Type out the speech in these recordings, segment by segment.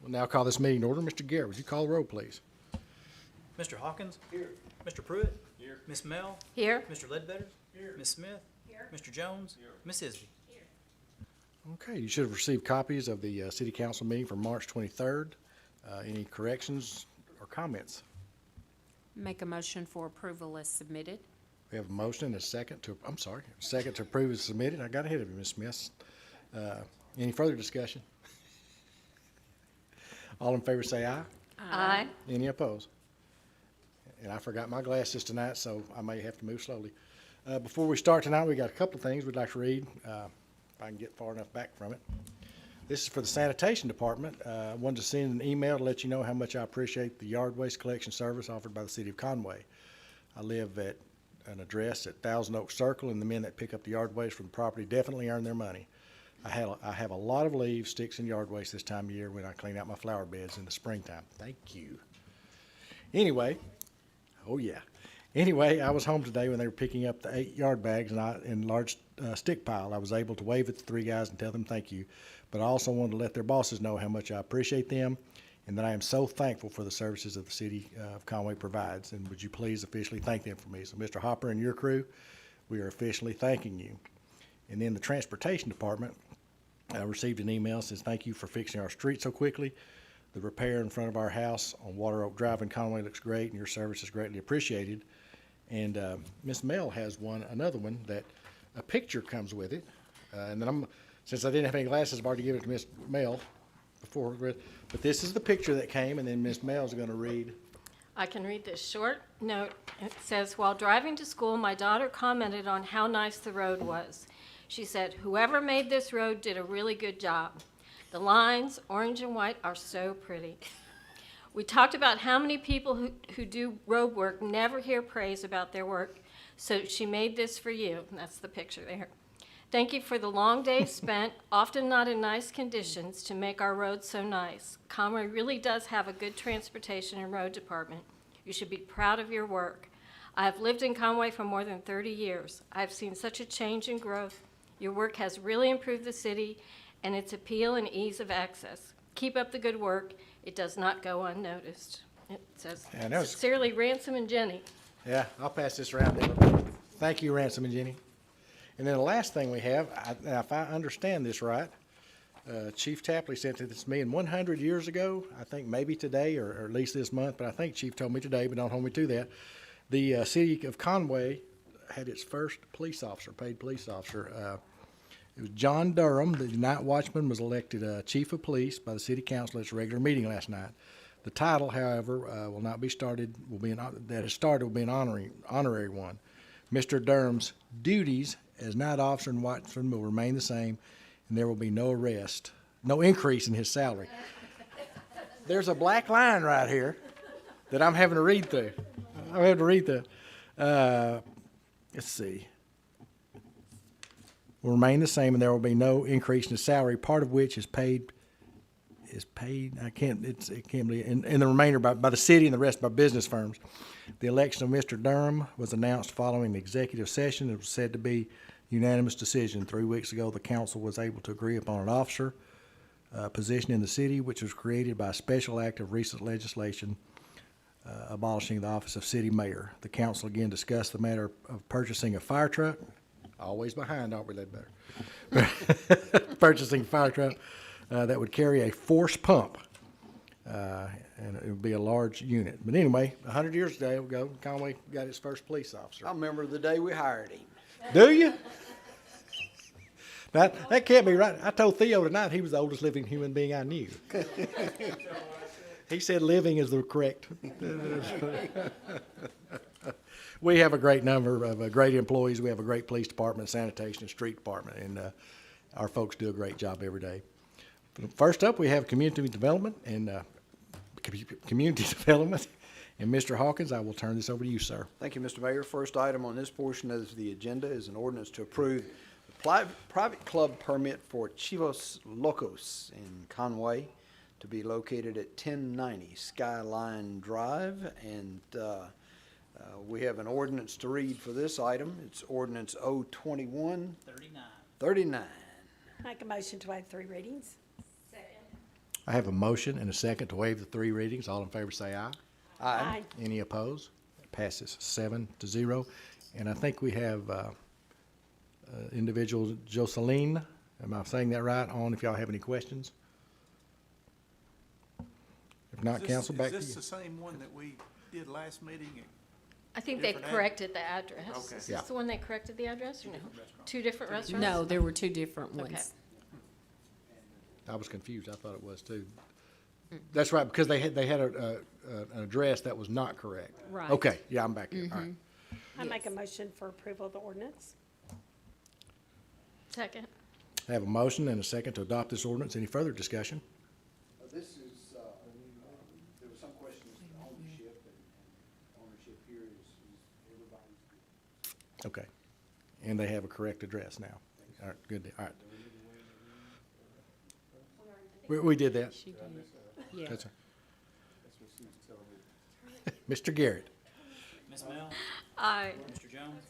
We'll now call this meeting to order. Mr. Garrett, would you call the roll, please? Mr. Hawkins? Here. Mr. Pruitt? Here. Miss Mel? Here. Mr. Ledbetter? Here. Miss Smith? Here. Mr. Jones? Here. Miss Isby? Here. Okay, you should have received copies of the City Council meeting from March 23rd. Any corrections or comments? Make a motion for approval as submitted. We have a motion and a second to, second to approve as submitted. I got ahead of you, Ms. Smith. Any further discussion? All in favor say aye. Aye. Any opposed? And I forgot my glasses tonight, so I may have to move slowly. Before we start tonight, we got a couple of things we'd like to read, if I can get far enough back from it. This is for the sanitation department. I wanted to send an email to let you know how much I appreciate the yard waste collection service offered by the city of Conway. I live at an address at Thousand Oaks Circle, and the men that pick up the yard waste from the property definitely earn their money. I have a lot of leaves, sticks, and yard waste this time of year when I clean out my flower beds in the springtime. Thank you. Anyway, I was home today when they were picking up the 8 yard bags in large stick pile. I was able to wave at the 3 guys and tell them thank you, but I also wanted to let their bosses know how much I appreciate them and that I am so thankful for the services that the city of Conway provides. And would you please officially thank them for me? So Mr. Hopper and your crew, we are officially thanking you. And then the transportation department, I received an email that says thank you for fixing our street so quickly. The repair in front of our house on Water Oak Drive in Conway looks great, and your service is greatly appreciated. And Miss Mel has another one that a picture comes with it. And then since I didn't have any glasses, I've already given it to Miss Mel before. But this is the picture that came, and then Miss Mel's going to read. I can read this short note. It says, while driving to school, my daughter commented on how nice the road was. She said, whoever made this road did a really good job. The lines, orange and white, are so pretty. We talked about how many people who do road work never hear praise about their work, so she made this for you. And that's the picture there. Thank you for the long days spent, often not in nice conditions, to make our roads so nice. Conway really does have a good transportation and road department. You should be proud of your work. I have lived in Conway for more than 30 years. I have seen such a change and growth. Your work has really improved the city and its appeal and ease of access. Keep up the good work. It does not go unnoticed. It says, sincerely, Ransom and Jenny. Yeah, I'll pass this around. Thank you, Ransom and Jenny. And then the last thing we have, if I understand this right, Chief Tapley sent this to me, and 100 years ago, I think maybe today or at least this month, but I think Chief told me today, but don't hold me to that, the city of Conway had its first paid police officer. It was John Durham. The night watchman was elected chief of police by the city council at its regular meeting last night. The title, however, will be an honorary one. Mr. Durham's duties as night officer and watchman will remain the same, and there will be no increase in his salary. There's a black line right here that I'm having to read through. Let's see. Will remain the same, and there will be no increase in his salary, part of which is paid. It can't be in the remainder by the city and the rest by business firms. The election of Mr. Durham was announced following the executive session. It was said to be unanimous decision. 3 weeks ago, the council was able to agree upon an officer position in the city, which was created by a special act of recent legislation abolishing the office of city mayor. The council again discussed the matter of purchasing a fire truck. Always behind, aren't we, Ledbetter? Purchasing a fire truck that would carry a force pump, and it would be a large unit. But anyway, 100 years ago, Conway got its first police officer. I remember the day we hired him. Do you? That can't be right. I told Theo tonight he was the oldest living human being I knew. He said living is the correct. We have a great number of great employees. We have a great police department, sanitation, and street department, and our folks do a great job every day. First up, we have community development. And Mr. Hawkins, I will turn this over to you, sir. Thank you, Mr. Mayor. First item on this portion of the agenda is an ordinance to approve the private club permit for Chivos Locos in Conway to be located at 1090 Skyline Drive. And we have an ordinance to read for this item. It's ordinance 021-39. Make a motion to waive 3 readings. Second. I have a motion and a second to waive the three readings. All in favor say aye. Aye. Any opposed? Passes 7-0. And I think we have individual Jocelyn, am I saying that right, on if y'all have any questions? If not, council, back to you. Is this the same one that we did last meeting? I think they Different ad- corrected the address. Okay. Is Yeah. this the one they corrected the address or no? Two different restaurants? No, there were two different Okay. ones. I was confused. I thought it was too. That's right, because they had an address that was not correct. Right. Okay, yeah, I'm back here. All right. I make a motion for approval of the ordinance. Second. I have a motion and a second to adopt this ordinance. Any further discussion? This is, there was some question as to ownership, and ownership here is everybody's. Okay. And they have a correct address now. All right, good. All right. We did that. She did. Yeah. That's right. Mr. Garrett. Ms. Mel, Aye. Mr. Jones?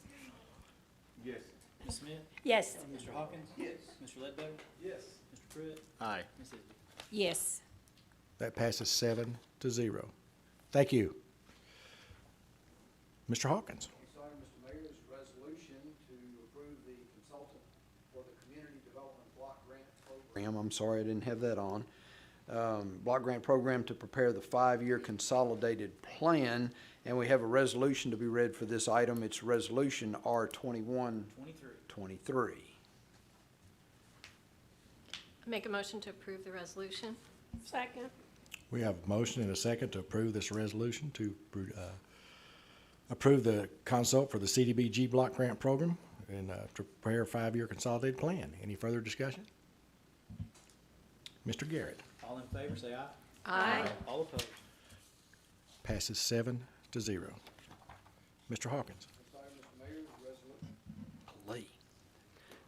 Yes. Ms. Smith? Yes. Mr. Hawkins? Yes. Mr. Ledbetter? Yes. Mr. Pruitt? Aye. Ms. Isby? Yes. That passes 7-0. Thank you. Mr. Hawkins. Next item, Mr. Mayor, is a resolution to approve the consultant for the Community Development Block Grant Program. I'm sorry, I didn't have that on. Block grant program to prepare the 5-year consolidated plan, and we have a resolution to be read for this item. It's Resolution R 2123. Make a motion to approve the resolution. Second. We have a motion and a second to approve this resolution to approve the consult for the CDBG block grant program and to prepare a 5-year consolidated plan. Any further discussion? Mr. Garrett. All in favor, say aye. Aye. All opposed? Passes 7-0. Mr. Hawkins.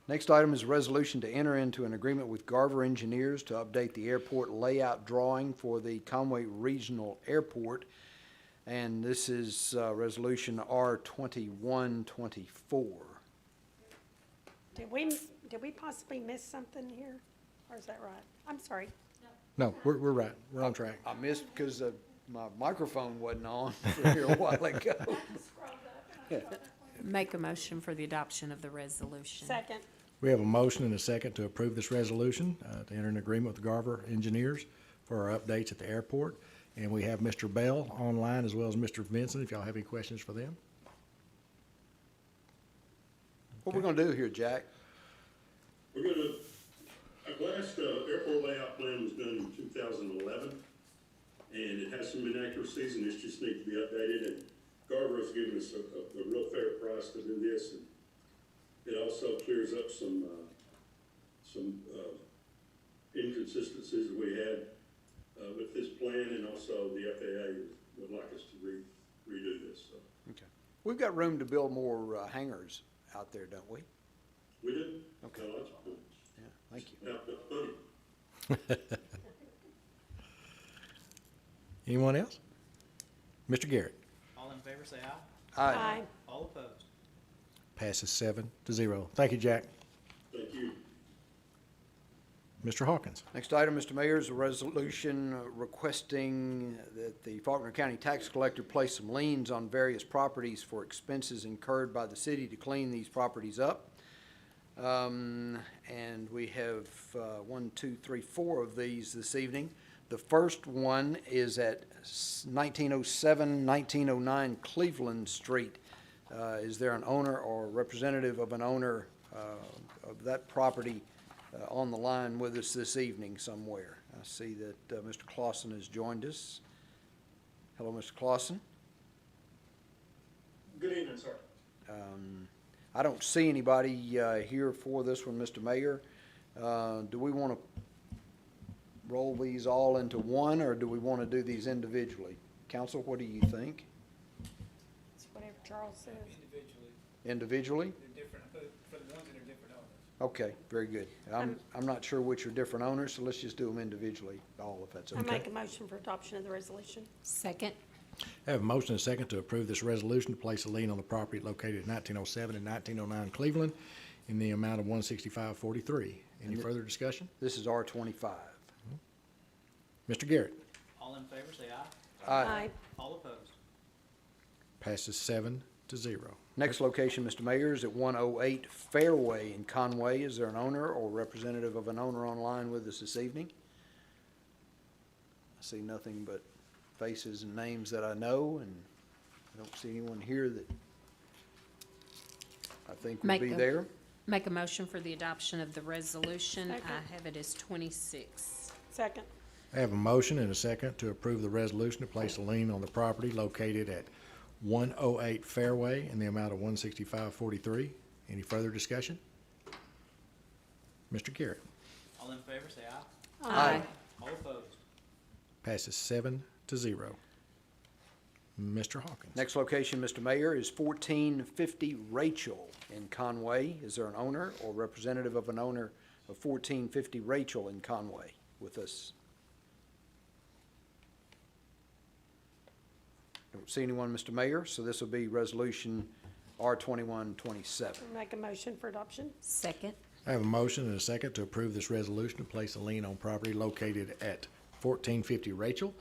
Next item is a resolution to enter into an agreement with Garver Engineers to update the airport layout drawing for the Conway Regional Airport. And this is Resolution R 2124. Did we possibly miss something here? Or is that right? I'm sorry. No, we're right. We're on track. I missed because my microphone wasn't on for here a while ago. Make a motion for the adoption of the resolution. Second. We have a motion and a second to approve this resolution, to enter an agreement with Garver Engineers for our updates at the airport. And we have Mr. Bell online as well as Mr. Vincent, if y'all have any questions for them. What we're gonna do here, Jack? We're gonna, our last airport layout plan was done in 2011, and it has some inaccuracies, and this just needs to be updated, and Garver's given us a real fair price to do this, and it also clears up some inconsistencies that we had with this plan, and also the FAA would like us to redo this, so. Okay. We've got room to build more hangars out there, don't we? We did? Okay. No, that's good. Yeah, thank you. Now, the money. Anyone else? Mr. Garrett. All in favor, say aye. Aye. All opposed? Passes 7-0. Thank you, Jack. Thank you. Mr. Hawkins. Next item, Mr. Mayor, is a resolution requesting that the Faulkner County Tax Collector place some liens on various properties for expenses incurred by the city to clean these properties up. And we have 4 of these this evening. The first one is at 1907, 1909 Cleveland Street. Is there an owner or representative of an owner of that property on the line with us this evening somewhere? I see that Mr. Clausen has joined us. Hello, Mr. Clausen. Good evening, sir. I don't see anybody here for this one, Mr. Mayor. Do we want to roll these all into one, or do we want to do these individually? Council, what do you think? It's whatever Charles says. Individually? They're different, for the ones that are different owners. Okay, very good. I'm not sure which are different owners, so let's just do them individually, all if that's I okay. make a motion for adoption of the resolution. Second. I have a motion and a second to approve this resolution to place a lien on the property located at 1907 and 1909 Cleveland in the amount of $165.43. Any further discussion? This is R 25. Mr. Garrett. All in favor, say aye. Aye. All opposed. Passes 7-0. Next location, Mr. Mayor, is at 108 Fairway in Conway. Is there an owner or representative of an owner online with us this evening? I see nothing but faces and names that I know, and I don't see anyone here that I think would Make be a- there. Make a motion for the adoption of the resolution. Second. I have it as 26. Second. I have a motion and a second to approve the resolution to place a lien on the property located at 108 Fairway in the amount of $165.43. Any further discussion? Mr. Garrett. All in favor, say aye. Aye. All opposed. Passes 7-0. Mr. Hawkins. Next location, Mr. Mayor, is 1450 Rachel in Conway. Is there an owner or representative of an owner of 1450 Rachel in Conway with us? Don't see anyone, Mr. Mayor, so this will be Resolution R2127. Make a motion for adoption. Second. I have a motion and a second to approve this resolution to place a lien on property located at 1450 Rachel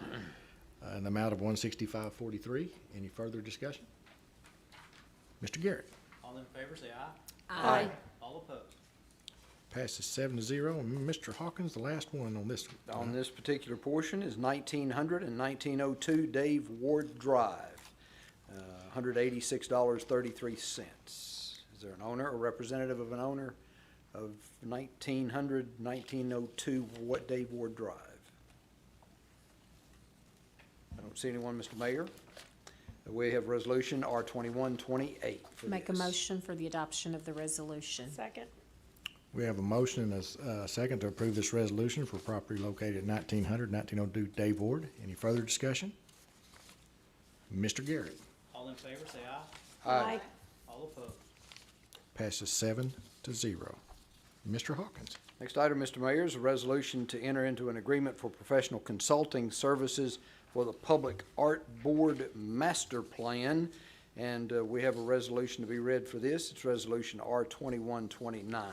in the amount of $165.43. Any further discussion? Mr. Garrett. All in favor, say aye. Aye. All opposed. Passes 7-0. And Mr. Hawkins, the last one on this. On this particular portion is 1900 and 1902 Dave Ward Drive, $186.33. Is there an owner or representative of an owner of 1900, 1902 Dave Ward Drive? I don't see anyone, Mr. Mayor. We have Resolution R2128 for Make a this. motion for the adoption of the resolution. Second. We have a motion and a second to approve this resolution for property located at 1900, 1902 Dave Ward. Any further discussion? Mr. Garrett. All in favor, say aye. Aye. All opposed. Passes 7-0. Mr. Hawkins. Next item, Mr. Mayor, is a resolution to enter into an agreement for professional consulting services for the Public Art Board Master Plan. And we have a resolution to be read for this. It's Resolution R2129.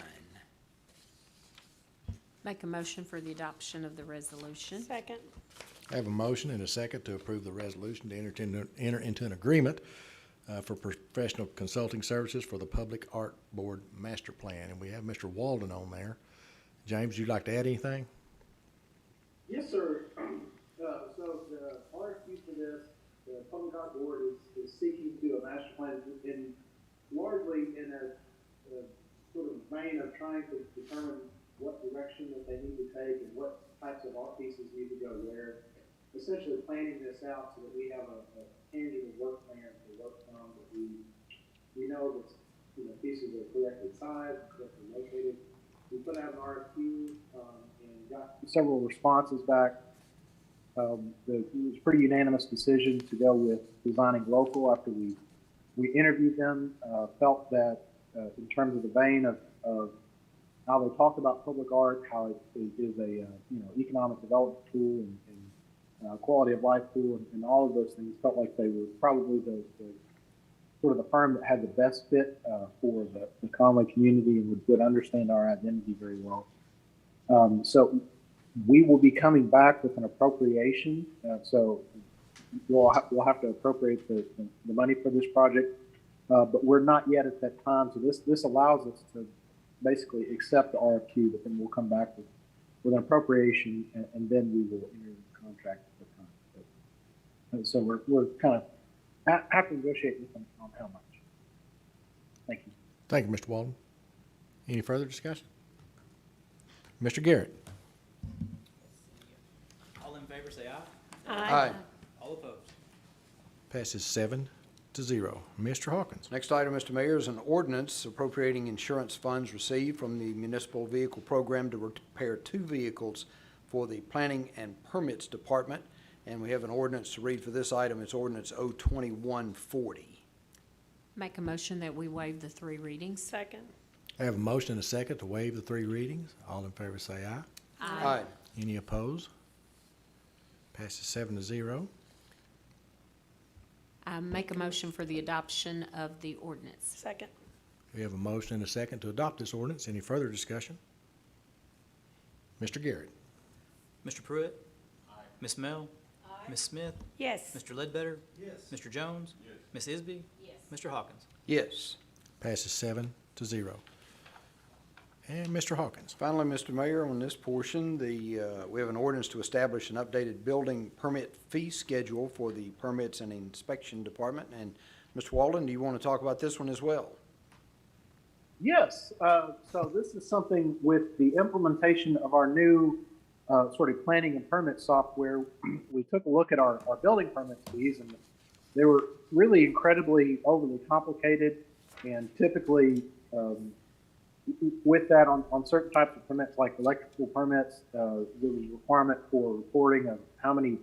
Make a motion for the adoption of the resolution. Second. I have a motion and a second to approve the resolution to enter into an agreement for professional consulting services for the Public Art Board Master Plan. And we have Mr. Walden on there. James, would you like to add anything? Yes, sir. So the RFP for this, the Public Art Board is seeking to do a master plan largely in a sort of vein of trying to determine what direction that they need to take and what types of art pieces need to go where. Essentially planning this out so that we have a tangible work plan to work from, that we know that pieces are correctly sized, correctly located. We put out an RFQ and got several responses back. It was a pretty unanimous decision to go with Designing Local after we interviewed them, felt that in terms of the vein of how they talked about public art, how it is a economic development tool and quality of life tool and all of those things, felt like they were probably the sort of the firm that had the best fit for the Conway community and would understand our identity very well. So we will be coming back with an appropriation. So we'll have to appropriate the money for this project, but we're not yet at that time. So this allows us to basically accept the RFQ, but then we'll come back with an appropriation, and then we will enter the contract at the time. So we're kind of have to negotiate with them on how much. Thank you. Thank you, Mr. Walden. Any further discussion? Mr. Garrett. All in favor, say aye. Aye. All opposed. Passes 7-0. Mr. Hawkins. Next item, Mr. Mayor, is an ordinance appropriating insurance funds received from the Municipal Vehicle Program to repair 2 vehicles for the Planning and Permits Department. And we have an ordinance to read for this item. It's Ordinance 02140. Make a motion that we waive the 3 readings. Second. I have a motion and a second to waive the 3 readings. All in favor say aye. Aye. Any opposed? Passes 7-0. Make a motion for the adoption of the ordinance. Second. We have a motion and a second to adopt this ordinance. Any further discussion? Mr. Garrett. Mr. Pruitt? Ms. Mel? Ms. Smith? Yes. Mr. Ledbetter? Yes. Mr. Jones? Yes. Ms. Isby? Yes. Mr. Hawkins? Yes. Passes 7-0. And Mr. Hawkins. Finally, Mr. Mayor, on this portion, we have an ordinance to establish an updated building permit fee schedule for the Permits and Inspection Department. And Mr. Walden, do you want to talk about this one as well? Yes, so this is something with the implementation of our new sort of planning and permit software. We took a look at our building permit fees, and they were really incredibly overly complicated, and typically with that on certain types of permits like electrical permits, there was a requirement for reporting of how many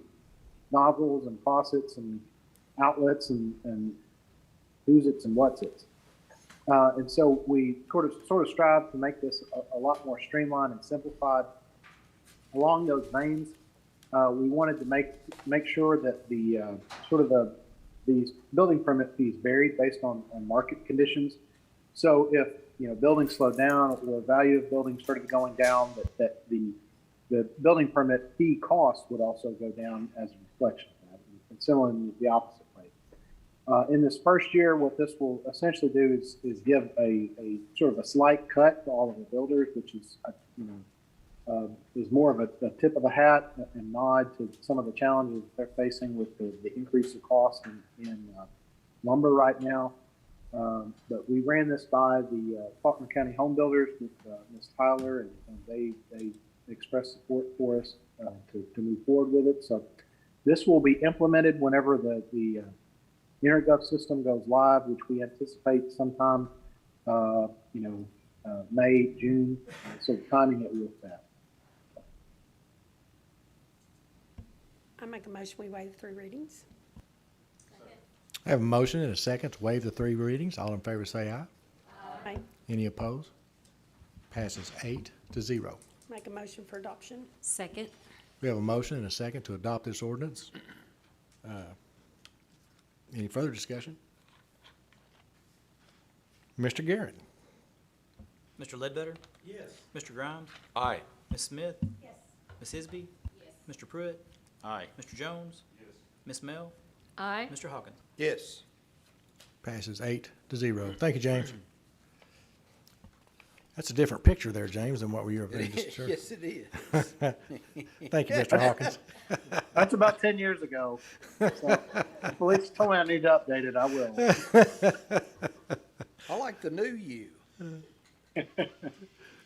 nozzles and faucets and outlets and who's-its and what's-its. And so we sort of strive to make this a lot more streamlined and simplified. Along those veins, we wanted to make sure that these building permit fees varied based on market conditions. So if buildings slowed down or value of buildings started going down, that the building permit fee cost would also go down as a reflection of that, and similarly the opposite way. In this first year, what this will essentially do is give a sort of a slight cut to all of the builders, which is is more of a tip of the hat and nod to some of the challenges they're facing with the increase of cost in lumber right now. But we ran this by the Faulkner County Home Builders with Ms. Tyler, and they expressed support for us to move forward with it. So this will be implemented whenever the InterGov system goes live, which we anticipate sometime, May, June. So timing it with that. I make a motion, we waive 3 readings. I have a motion and a second to waive the 3 readings. All in favor say aye. Aye. Any opposed? Passes 8-0. Make a motion for adoption. Second. We have a motion and a second to adopt this ordinance. Any further discussion? Mr. Garrett. Mr. Ledbetter? Yes. Mr. Grimes? Aye. Ms. Smith? Yes. Ms. Isby? Yes. Mr. Pruitt? Aye. Mr. Jones? Yes. Ms. Mel? Aye. Mr. Hawkins? Yes. Passes 8-0. Thank you, James. That's a different picture there, James, than what we were just sure. Yes, it is. Thank you, Mr. Hawkins. That's about 10 years ago. So if police told me I need to update it, I will. I like the new you. Thank you,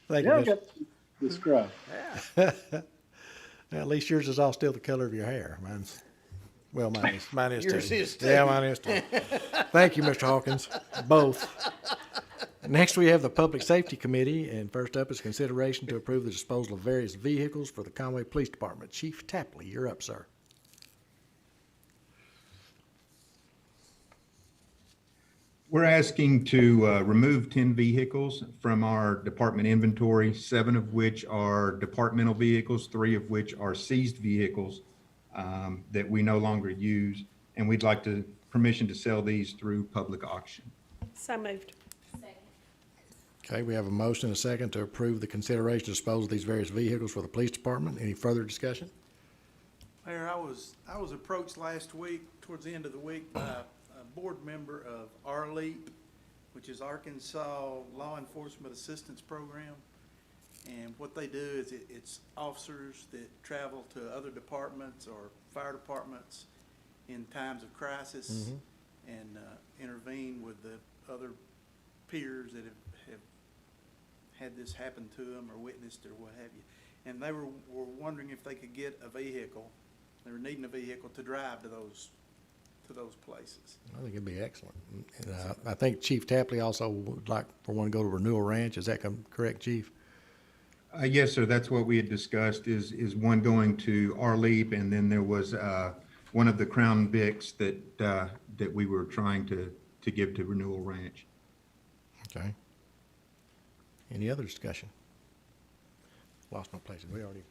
Yeah, Mr. get the scrub. Yeah. At least yours is all still the color of your hair. Mine is too. Yours is too. Yeah, mine is too. Thank you, Mr. Hawkins. Both. Next, we have the Public Safety Committee, and first up is consideration to approve the disposal of various vehicles for the Conway Police Department. Chief Tapley, you're up, sir. We're asking to remove 10 vehicles from our department inventory, 7 of which are departmental vehicles, 3 of which are seized vehicles that we no longer use, and we'd like permission to sell these through public auction. So moved. Okay, we have a motion and a second to approve the consideration to dispose of these various vehicles for the police department. Any further discussion? Mayor, I was approached last week, towards the end of the week, by a board member of RLEAP, which is Arkansas Law Enforcement Assistance Program. And what they do is it's officers that travel to other departments or fire departments in times of crisis and intervene with the other peers that have had this happen to them or witnessed or what have you. And they were wondering if they could get a vehicle. They were needing a vehicle to drive to those places. I think it'd be excellent. And, I think Chief Tapley also would like for one to go to Renewal Ranch. Is that correct, Chief? Yes, sir. That's what we had discussed is one going to RLEAP, and then there was one of the Crown Vics that we were trying to give to Renewal Ranch. Okay. Any other discussion? Lost my place. Did we already?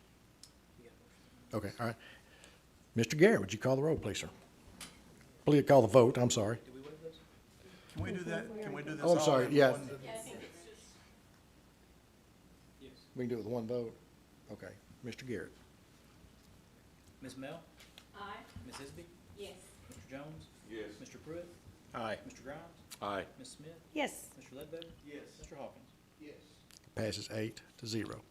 Okay, all right. Mr. Garrett, would you call the roll, please, sir? Please call the vote. I'm sorry. Can we do that? Can we do this Oh, I'm all sorry. in Yeah. one? We can do it with one vote. Okay. Mr. Garrett. Ms. Mel, Aye. Ms. Isby, Yes. Mr. Jones, Yes. Mr. Pruitt, Aye. Mr. Grimes, Aye. Ms. Smith, Yes. Mr. Ledbetter, Yes. Mr. Hawkins. Passes 8-0.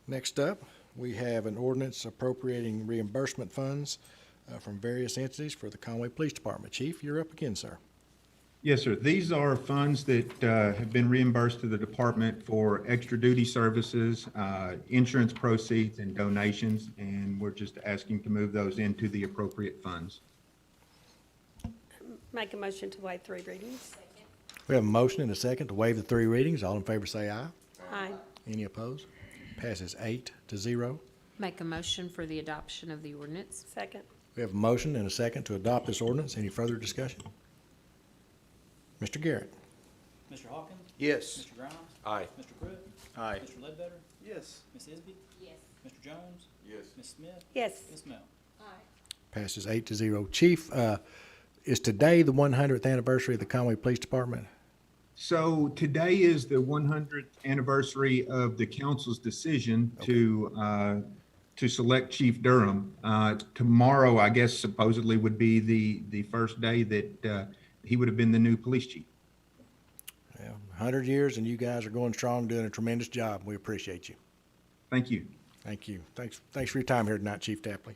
Next up, we have an ordinance appropriating reimbursement funds from various entities for the Conway Police Department. Chief, you're up again, sir. Yes, sir. These are funds that have been reimbursed to the department for extra duty services, insurance proceeds, and donations, and we're just asking to move those into the appropriate funds. Make a motion to waive 3 readings. We have a motion and a second to waive the 3 readings. All in favor say aye. Aye. Any opposed? Passes 8-0. Make a motion for the adoption of the ordinance. Second. We have a motion and a second to adopt this ordinance. Any further discussion? Mr. Garrett. Mr. Hawkins, Yes. Mr. Grimes, Aye. Mr. Pruitt, Aye. Mr. Ledbetter, Yes. Ms. Isby, Yes. Mr. Jones, Yes. Ms. Smith, Yes. Ms. Mel. Aye. Passes 8-0. Chief, is today the 100th anniversary of the Conway Police Department? So today is the 100th anniversary of the council's decision to select Chief Durham. Tomorrow, I guess supposedly would be the first day that he would have been the new police chief. Yeah, 100 years, and you guys are going strong, doing a tremendous job. We appreciate you. Thank you. Thank you. Thanks for your time here tonight, Chief Tapley.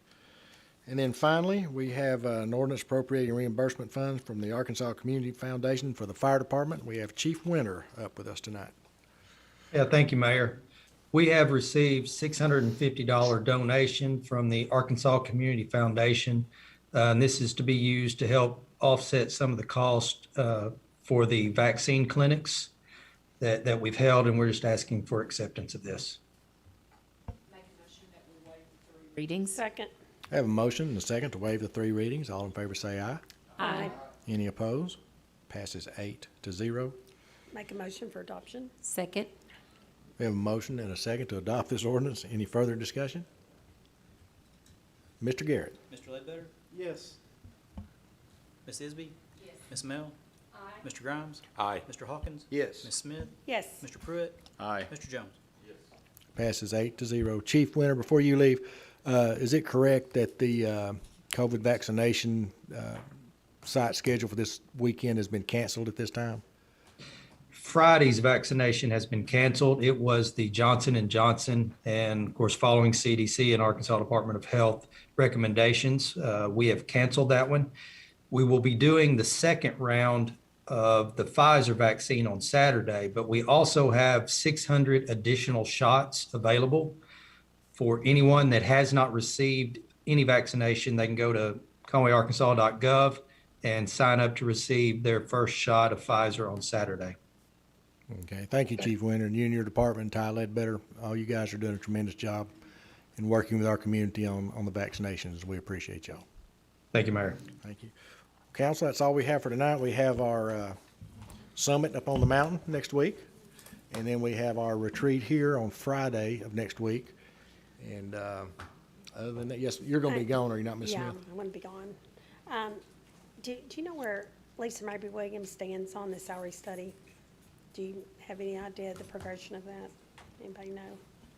And then finally, we have an ordinance appropriating reimbursement funds from the Arkansas Community Foundation for the Fire Department. We have Chief Winter up with us tonight. Yeah, thank you, Mayor. We have received $650 donation from the Arkansas Community Foundation. And this is to be used to help offset some of the cost for the vaccine clinics that we've held, and we're just asking for acceptance of this. Make a motion that we waive the 3 readings. Second. I have a motion and a second to waive the 3 readings. All in favor say aye. Aye. Any opposed? Passes 8-0. Make a motion for adoption. Second. We have a motion and a second to adopt this ordinance. Any further discussion? Mr. Garrett. Mr. Ledbetter, Yes. Ms. Isby, Yes. Ms. Mel, Aye. Mr. Grimes, Aye. Mr. Hawkins, Yes. Ms. Smith, Yes. Mr. Pruitt, Aye. Mr. Jones. Passes 8-0. Chief Winter, before you leave, is it correct that the COVID vaccination site schedule for this weekend has been canceled at this time? Friday's vaccination has been canceled. It was the Johnson & Johnson, and of course, following CDC and Arkansas Department of Health recommendations, we have canceled that one. We will be doing the second round of the Pfizer vaccine on Saturday, but we also have 600 additional shots available for anyone that has not received any vaccination. They can go to conwayarkansas.gov and sign up to receive their first shot of Pfizer on Saturday. Okay, thank you, Chief Winter, and you and your department, Ty Ledbetter, all you guys are doing a tremendous job in working with our community on the vaccinations. We appreciate y'all. Thank you, Mayor. Thank you. Council, that's all we have for tonight. We have our summit up on the mountain next week, and then we have our retreat here on Friday of next week. And other than that, yes, you're going to be gone, are you not, Ms. Yeah, Smith? I'm going to be gone. Do you know where Lisa Mabry Williams stands on the salary study? Do you have any idea the progression of that? Anybody know?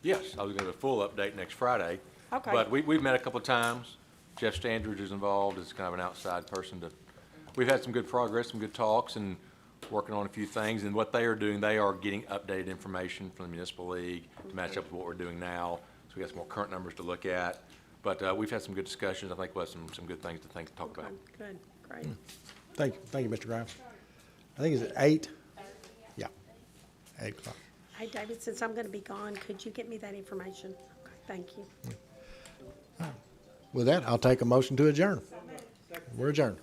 Yes, I was going to do a full update next Friday. Okay. But we've met a couple of times. Jeff Standridge is involved as kind of an outside person. We've had some good progress, some good talks, and working on a few things. And what they are doing, they are getting updated information from the municipal league to match up with what we're doing now. So we got some more current numbers to look at. But we've had some good discussions. I think we'll have some good things to talk about. Good, great. Thank you, Mr. Grimes. I think it's at 8? Yeah, 8 o'clock. Hey, David, since I'm going to be gone, could you get me that information? Okay, thank you. With that, I'll take a motion to adjourn. We're adjourned.